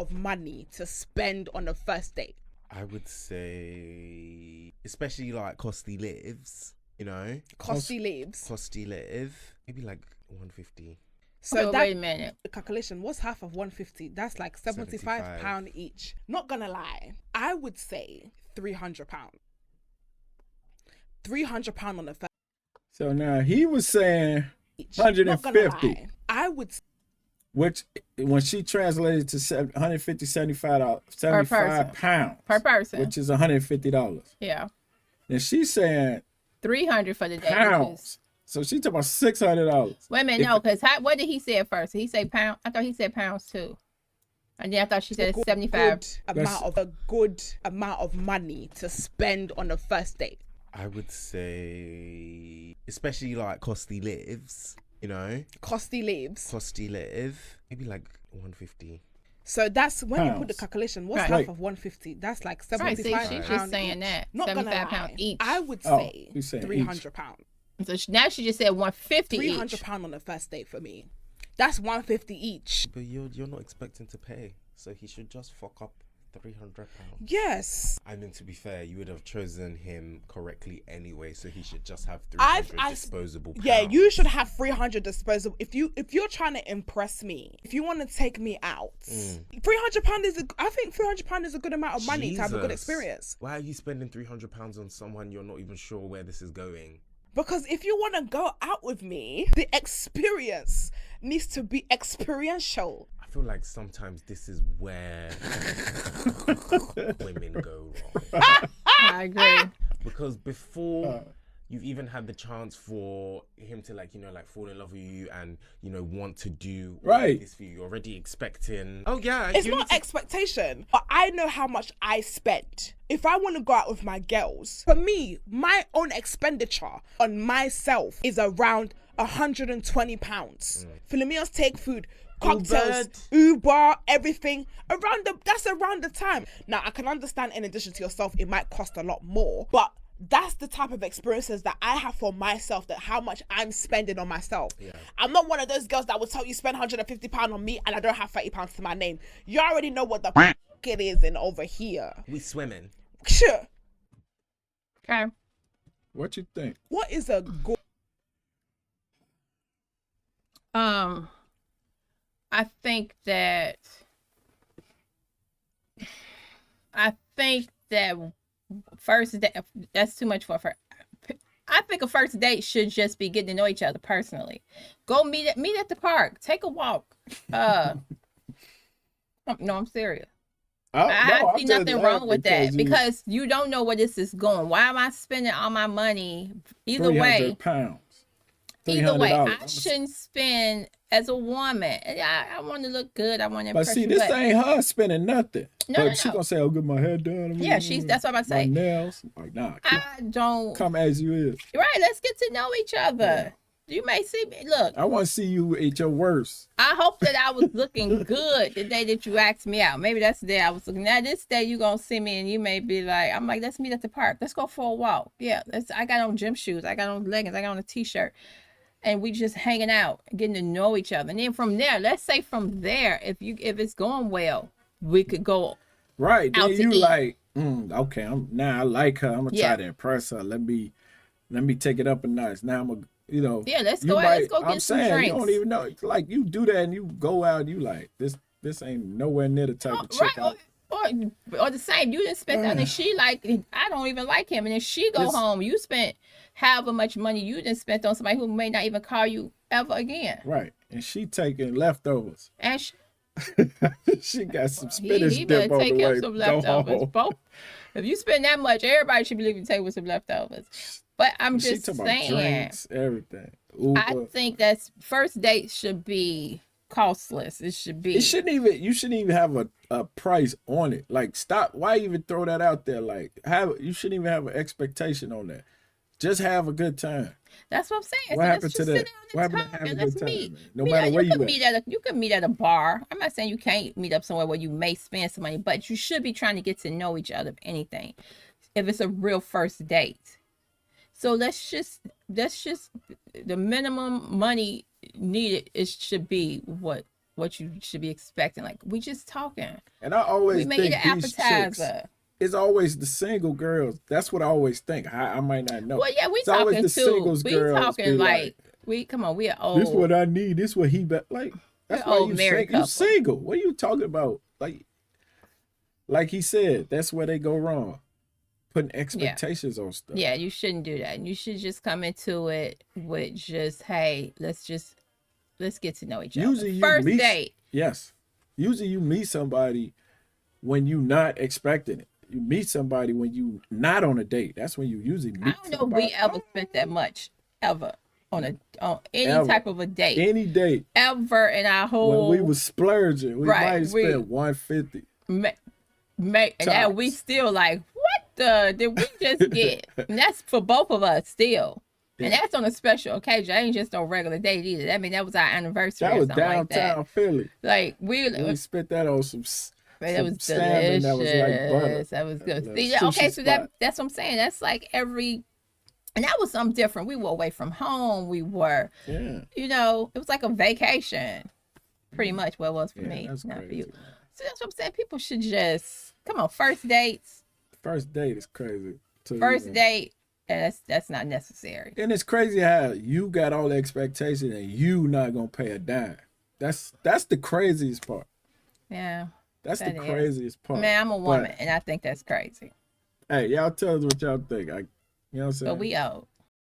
of money to spend on a first date? I would say, especially like costly lives, you know? Costly lives. Costly live. Maybe like 150. So that, wait a minute. the calculation, what's half of 150? That's like £75 each. Not gonna lie, I would say £300. £300 on the first So now he was saying each. 150. I would Which, when she translated to 150, $75, Per 75 pounds. Per person. Which is $150. Yeah. And she's saying 300 for the day. pounds. So she talking about $600. Wait a minute, no, because what did he say at first? Did he say pound? I thought he said pounds too. And then I thought she said 75. a good amount of money to spend on a first date. I would say, especially like costly lives, you know? Costly lives. Costly live. Maybe like 150. So that's when you put the Pounds. calculation. What's Right. half of 150? That's like Right, see, £75. she's just saying that. Not gonna 75 lie, pounds each. I would Oh, say he's saying £300. So now she just said 150 each. £300 on the first date for me. That's 150 each. But you're not expecting to pay. So he should just fuck up £300. Yes. I mean, to be fair, you would have chosen him correctly anyway, so he should just have 300 disposable pounds. Yeah, you should have 300 disposable. If you're trying to impress me, if you want to take me out, £300 is I think £300 is a good amount of money to have a good Jesus. experience. Why are you spending £300 on someone you're not even sure where this is going? Because if you want to go out with me, the experience needs to be experiential. I feel like sometimes this is where women go wrong. I agree. Because before you've even had the chance for him to like, you know, like fall in love with you and, you know, want to do all Right. of this for you, you're already expecting. Oh yeah, It's you not need to- expectation, but I know how much I spend. If I want to go out with my girls, for me, my own expenditure on myself is around £120. Philomeno's take food, cocktails, Uber, everything that's around the time. Now I can understand, in addition to yourself, it might cost a lot more, but that's the type of experiences that I have for myself, that how much I'm spending on myself. Yeah. I'm not one of those girls that will tell you spend £150 on me and I don't have £30 to my name. You already know what the f- it is in over here. We swimming. Sure. Okay. What you think? What is a good... I think that first date, that's too much for her. I think a first date should just be getting to know each other personally. Go meet at the park. Take a walk. No, I'm serious. I see nothing wrong with that because you don't know where this is going. Why am I spending all my money? Either way, £300. Either way, I $300. shouldn't spend as a woman. I want to look good. I want to But impress see, you, this ain't her spending nothing. No, But she gonna say, "I'll get my hair done." Yeah, that's what I'm my saying. nails. Like, nah, I don't. come as you is. Right, let's get to know each other. You may see me. Look, I want to see you at your worst. I hope that I was looking good the day that you asked me out. Maybe that's the day I was looking. Now this day you gonna see me and you may be like, I'm like, let's meet at the park. Let's go for a walk. Yeah, I got on gym shoes. I got on leggings. I got on a t-shirt. And we just hanging out, getting to know each other. And then from there, let's say from there, if it's going well, we could go Right. out Then to you eat. like, okay, I like her. I'm gonna Yeah. try to impress her. Let me take it up a notch. Now I'm gonna, Yeah, let's you go out. Let's go I'm get some saying, drinks. you don't even know. Like, you do that and you go out and you like, this ain't nowhere near the type of chick Right, or the same. You didn't spend that, and she like, I don't even like him, and then she go home. You spent however much money you didn't spend on somebody who may not even call you ever again. Right. And she taking leftovers. And She got some spinach he dip better on take the way. him some Go leftovers. home. Both. If you spend that much, everybody should be leaving the table with some leftovers. But I'm She just talking saying, about drinks, everything. I Uber. think that's first date should be costless. It should be. You shouldn't even have a price on it. Like, stop. Why even throw that out there? Like, you shouldn't even have an expectation on that. Just have a good time. That's what I'm saying. What So happened let's to just that? sit down and What happened to talk having and a let's good time, meet. man? No matter where you at. You could meet at a bar. I'm not saying you can't meet up somewhere where you may spend some money, but you should be trying to get to know each other, if anything, if it's a real first date. So let's just the minimum money needed. It should be what what you should be expecting. Like, we just talking. And I always We may think eat an these chicks, appetizer. it's always the single girls. That's what I always think. I might not know. Well, yeah, we It's always talking the too. singles We girls talking be like, come on, we are old. this what I need. This what he like. That's We're why old you married single. You couple. single. What are you talking about? Like he said, that's where they go wrong. Putting expectations on stuff. Yeah, you shouldn't do that. You should just come into it with just, hey, let's get to know each other. Usually First date. Yes. Usually you meet somebody when you not expecting it. You meet somebody when you not on a date. That's when you usually meet I don't know somebody. if we ever spent that much ever on any Ever. type of a date. Any date. Ever in our whole When we was splurging, we Right, might have we- spent $150. and that we Tops. still like, what the did we just get? And that's for both of us still. And Yeah. that's on a special occasion. I ain't just no regular date either. I mean, that was our anniversary. That or was something like downtown that. Philly. Like We spent that on some that was salmon delicious. that was like butter. That was good. Like See, sushi okay, so spot. that's what I'm saying. That's like and that was something different. We were away from home. We were, Yeah. it was like a vacation, pretty much what it was for Yeah, me, that's not for crazy, you. man. So that's what I'm saying. People should just come on. First dates, First date is crazy. to first even- date, and that's not necessary. And it's crazy how you got all the expectation and you not gonna pay a dime. That's the craziest part. Yeah, That's That the is. craziest part. man, I'm a woman, But, and I think that's crazy. hey, y'all tell us what y'all think. You know what I'm saying? But we old.